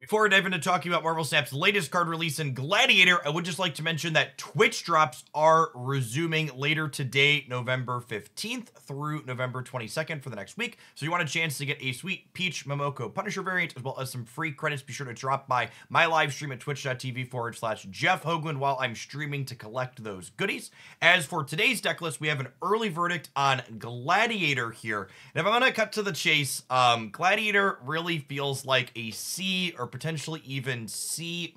Before I dive into talking about Marvel Snap's latest card release in Gladiator, I would just like to mention that Twitch drops are resuming later today, November 15th through November 22nd for the next week. So if you want a chance to get a sweet Peach Momoko Punisher variant, as well as some free credits, be sure to drop by my live stream at twitch.tv/Jeff Hoagland while I'm streaming to collect those goodies. As for today's deck list, we have an early verdict on Gladiator here. And if I'm going to cut to the chase, Gladiator really feels like a C or potentially even C-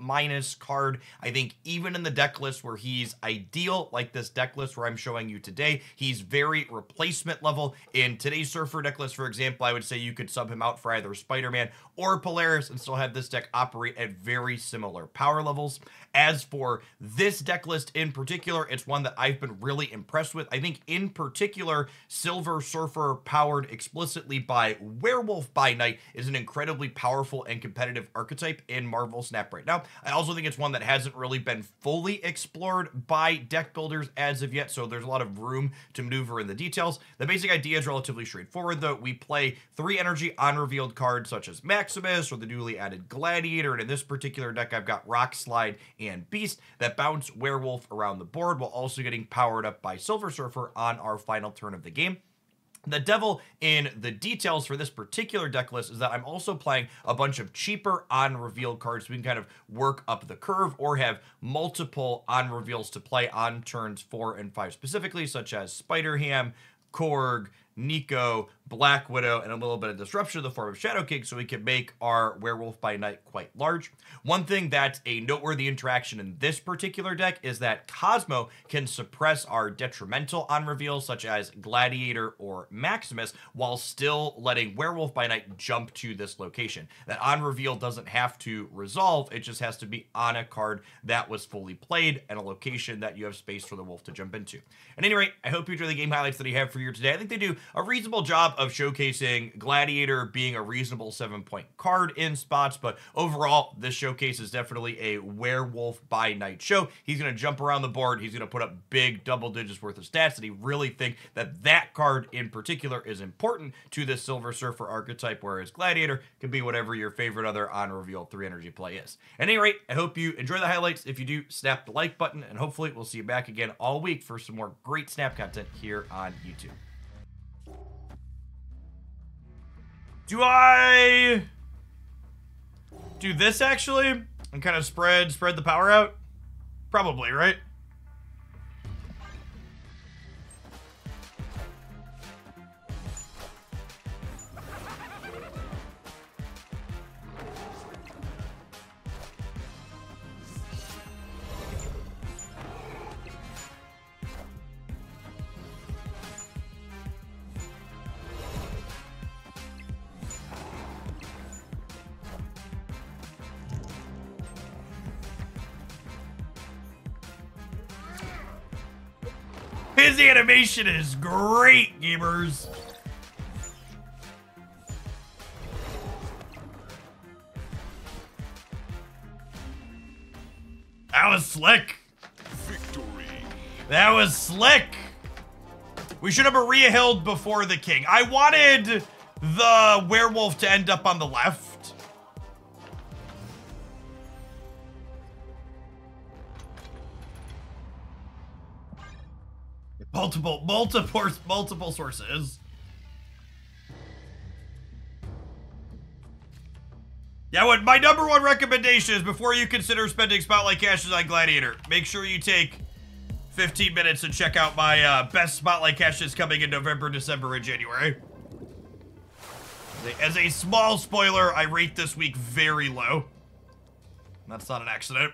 card. I think even in the deck list where he's ideal, like this deck list where I'm showing you today, he's very replacement level. In today's Surfer deck list, for example, I would say you could sub him out for either Spider-Man or Polaris and still have this deck operate at very similar power levels. As for this deck list in particular, it's one that I've been really impressed with. I think in particular, Silver Surfer powered explicitly by Werewolf by Night is an incredibly powerful and competitive archetype in Marvel Snap right now. I also think it's one that hasn't really been fully explored by deck builders as of yet, so there's a lot of room to maneuver in the details. The basic idea is relatively straightforward, though. We play 3 energy unrevealed cards such as Maximus or the newly added Gladiator, and in this particular deck I've got Rock Slide and Beast that bounce Werewolf around the board while also getting powered up by Silver Surfer on our final turn of the game. The devil in the details for this particular deck list is that I'm also playing a bunch of cheaper on-revealed cards so we can kind of work up the curve or have multiple on-reveals to play on turns 4 and 5 specifically, such as Spider-Ham, Korg, Nico, Black Widow, and a little bit of disruption in the form of Shadow King so we can make our Werewolf by Night quite large. One thing that's a noteworthy interaction in this particular deck is that Cosmo can suppress our detrimental on reveals such as Gladiator or Maximus while still letting Werewolf by Night jump to this location. That on reveal doesn't have to resolve, it just has to be on a card that was fully played and a location that you have space for the wolf to jump into. At any rate, I hope you enjoy the game highlights that I have for you today. I think they do a reasonable job of showcasing Gladiator being a reasonable 7-point card in spots, but overall, this showcase is definitely a Werewolf by Night show. He's going to jump around the board, he's going to put up big double digits worth of stats, and he really think that that card in particular is important to this Silver Surfer archetype, whereas Gladiator can be whatever your favorite other on-reveal 3 energy play is. At any rate, I hope you enjoy the highlights. If you do, snap the like button, and hopefully we'll see you back again all week for some more great Snap content here on YouTube. Do I do this actually and kind of spread the power out? Probably, right? His animation is great, gamers. That was slick. Victory. That was slick. We should have Maria Hild before the king. I wanted the werewolf to end up on the left. Multiple sources. Yeah, what my number 1 recommendation is before you consider spending Spotlight Caches on Gladiator, make sure you take 15 minutes and check out my best Spotlight Caches coming in November, December, and January. As a small spoiler, I rate this week very low. That's not an accident.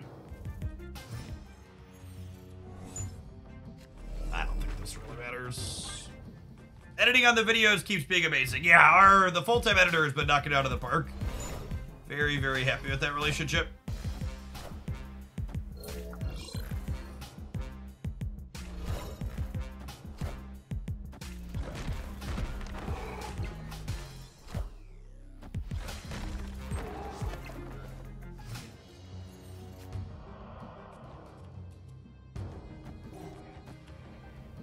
I don't think this really matters. Editing on the videos keeps being amazing. Yeah, the full-time editor has been knocking it out of the park. Very, very happy with that relationship.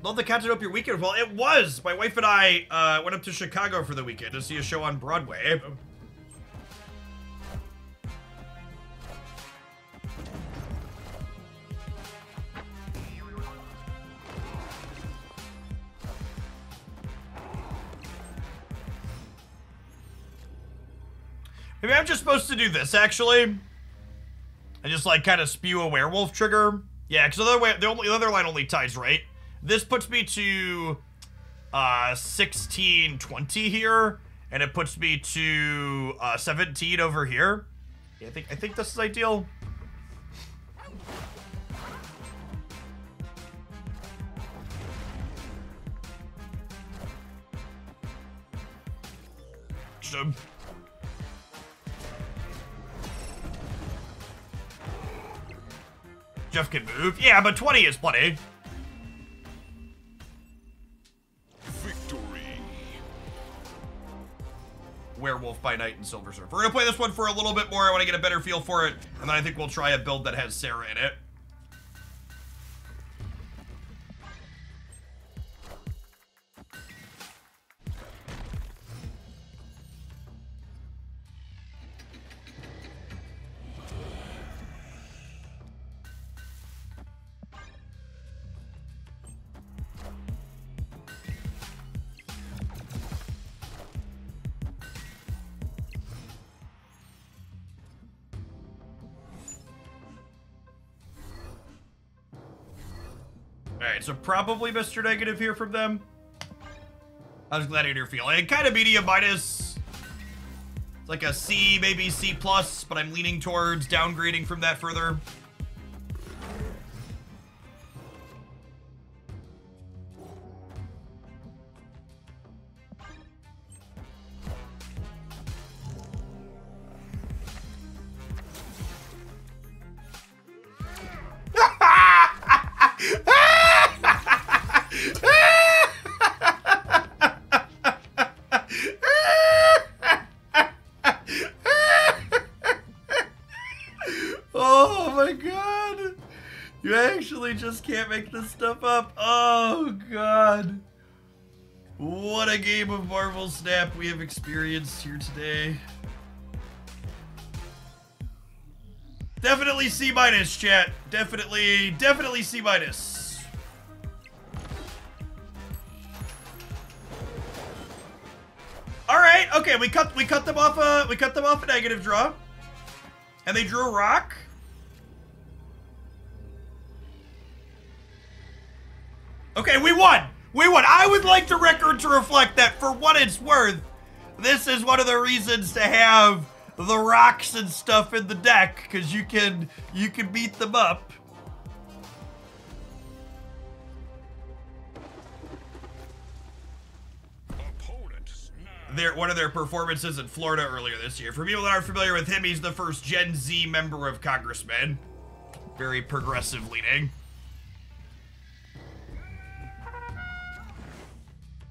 Love the content. Hope your weekend was well. It was. My wife and I went up to Chicago for the weekend to see a show on Broadway. Maybe I'm just supposed to do this, actually. And just, like, kind of spew a werewolf trigger. Yeah, because the other line only ties, right? This puts me to 1620 here, and it puts me to 17 over here. Yeah, I think this is ideal. Jeff can move. Yeah, but 20 is plenty. Victory. Werewolf by Night and Silver Surfer. We're gonna play this one for a little bit more. I want to get a better feel for it, and then I think we'll try a build that has Sarah in it. Alright, so probably Mr. Negative here from them. How's Gladiator feel? Like, kind of medium minus. It's like a C, maybe C+, but I'm leaning towards downgrading from that further. Oh my god! You actually just can't make this stuff up. Oh god. What a game of Marvel Snap we have experienced here today. Definitely C-, chat. Definitely C-. Alright, okay, we cut them off a negative draw. And they drew a rock. Okay, we won! We won! I would like the record to reflect that, for what it's worth, this is one of the reasons to have the rocks and stuff in the deck, because you can beat them up. One of their performances in Florida earlier this year. For people that aren't familiar with him, he's the first Gen Z member of Congressman. Very progressive leaning.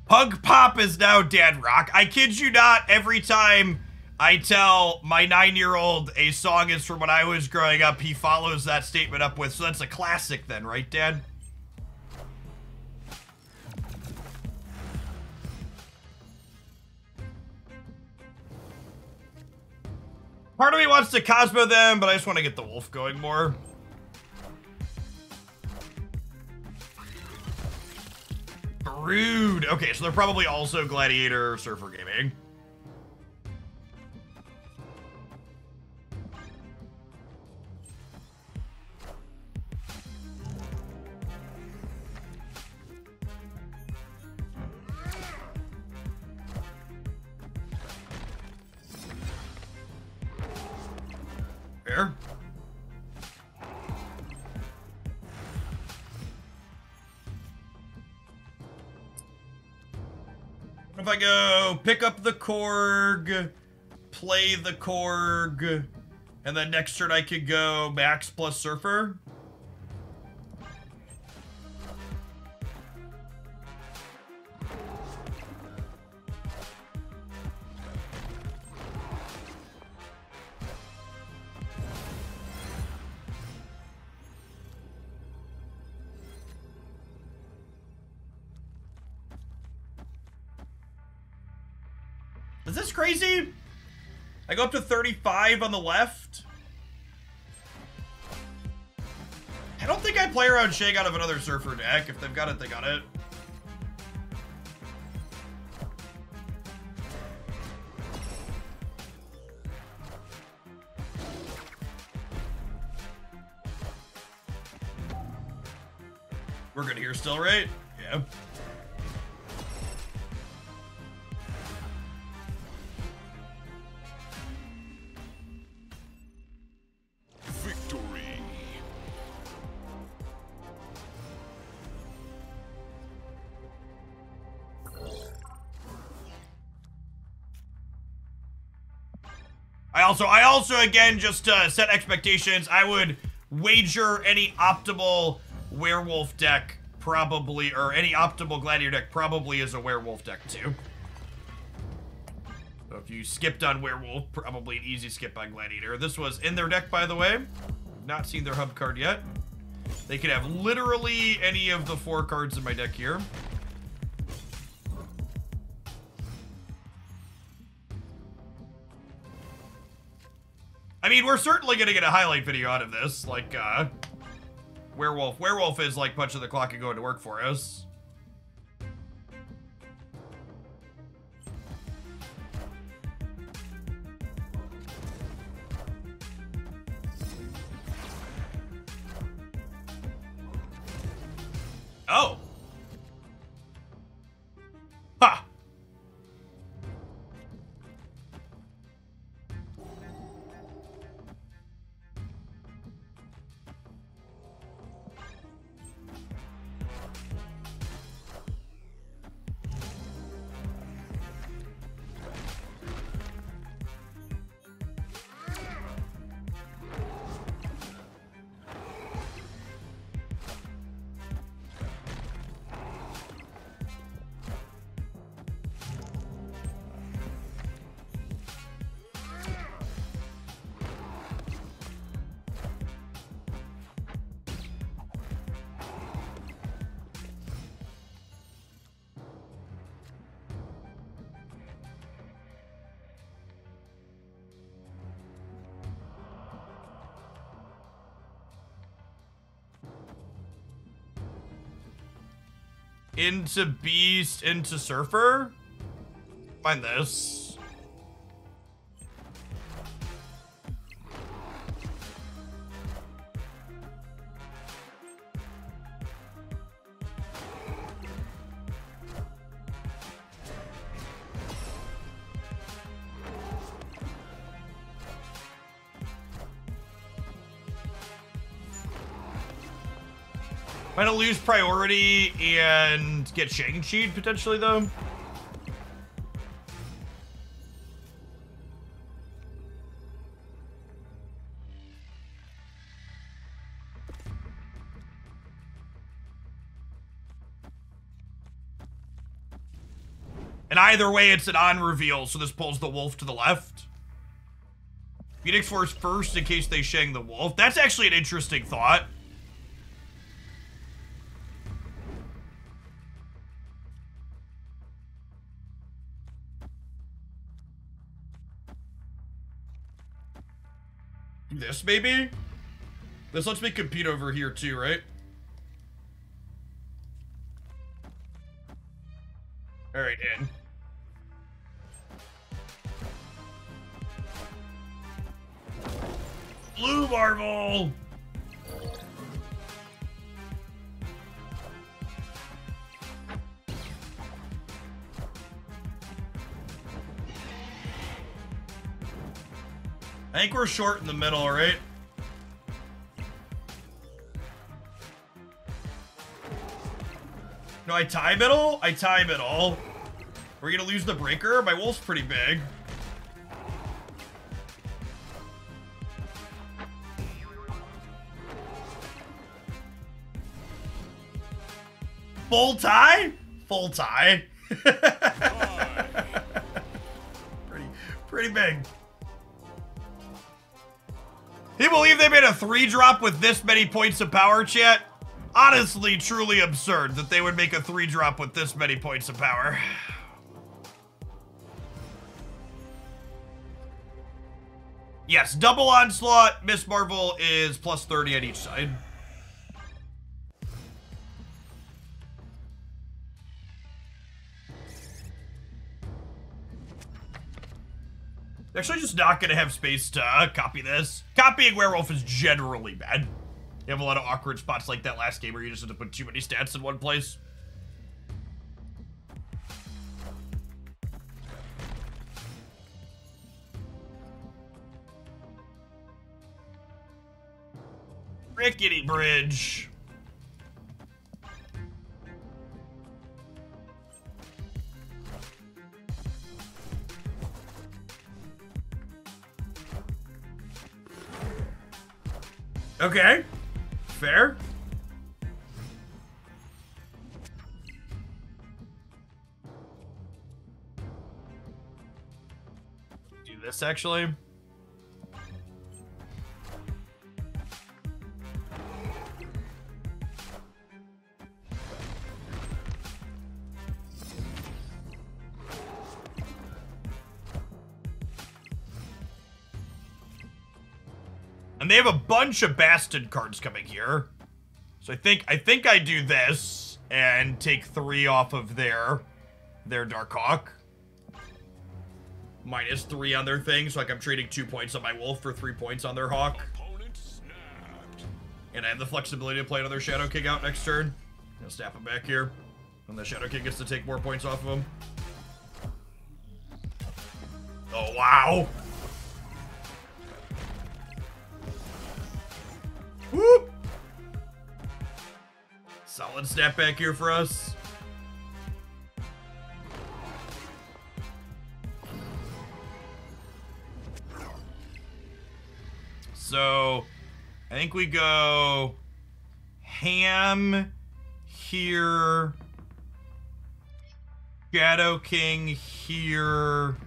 Pug Pop is now Dad Rock. I kid you not, every time I tell my 9-year-old a song is from when I was growing up, he follows that statement up with, so that's a classic then, right, Dad? Part of me wants to Cosmo them, but I just want to get the wolf going more. Rude. Okay, so they're probably also Gladiator Surfer Gaming. Fair. If I go pick up the Korg, play the Korg, and then next turn I could go Max plus Surfer. Is this crazy? I go up to 35 on the left. I don't think I play around Shake out of another Surfer deck. If they've got it, they got it. We're good here still, right? Yeah. Victory. I also again, just to set expectations, I would wager any optimal werewolf deck probably, or any optimal gladiator deck probably is a werewolf deck too. So if you skipped on werewolf, probably an easy skip on gladiator. This was in their deck, by the way. Not seen their hub card yet. They could have literally any of the 4 cards in my deck here. I mean, we're certainly gonna get a highlight video out of this, like, Werewolf. Werewolf is like punching the clock and going to work for us. Oh. Ha. Into Beast, into Surfer? Find this. Might lose priority and get Shang-Chi'd potentially, though. And either way, it's an on-reveal, so this pulls the wolf to the left. Phoenix Force first in case they Shang the wolf. That's actually an interesting thought. This, maybe? This lets me compete over here, too, right? Alright, in. Blue Marvel! I think we're short in the middle, right? No, I tie middle? I tie middle. We're gonna lose the breaker? My wolf's pretty big. Full tie? Full tie. Pretty big. Can you believe they made a 3-drop with this many points of power, chat? Honestly, truly absurd that they would make a 3-drop with this many points of power. Yes, double onslaught. Miss Marvel is plus 30 on each side. Actually, just not gonna have space to copy this. Copying Werewolf is generally bad. You have a lot of awkward spots like that last game where you just have to put too many stats in one place. Rickety bridge. Okay, fair. Do this actually. And they have a bunch of Bastard cards coming here. So I think I do this and take 3 off of their Darkhawk. -3 on their thing, so like I'm trading 2 points on my Wolf for 3 points on their Hawk. And I have the flexibility to play another Shadow King out next turn. I'll snap him back here. And the Shadow King gets to take more points off of him. Oh, wow. Whoop! Solid snap back here for us. So, I think we go Ham here, Shadow King here,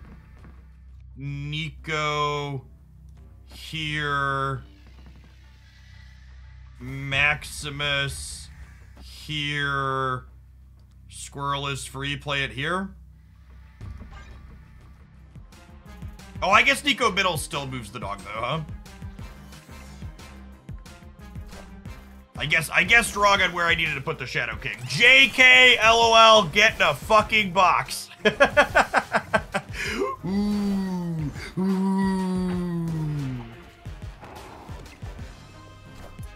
Nico here, Maximus here, Squirrel is free, play it here. Oh, I guess Nico Middle still moves the dog though, huh? I guessed wrong on where I needed to put the Shadow King. JK, LOL, get in a fucking box. Ooh, ooh.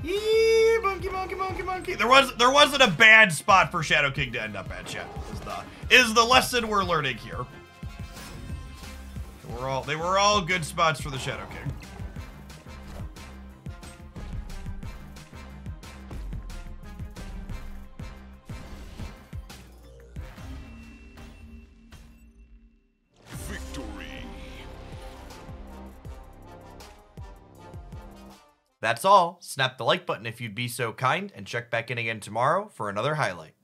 Eee, monkey, monkey, monkey, monkey. There wasn't a bad spot for Shadow King to end up at, chat. Is the lesson we're learning here. They were all good spots for the Shadow King. That's all. Snap the like button if you'd be so kind, and check back in again tomorrow for another highlight.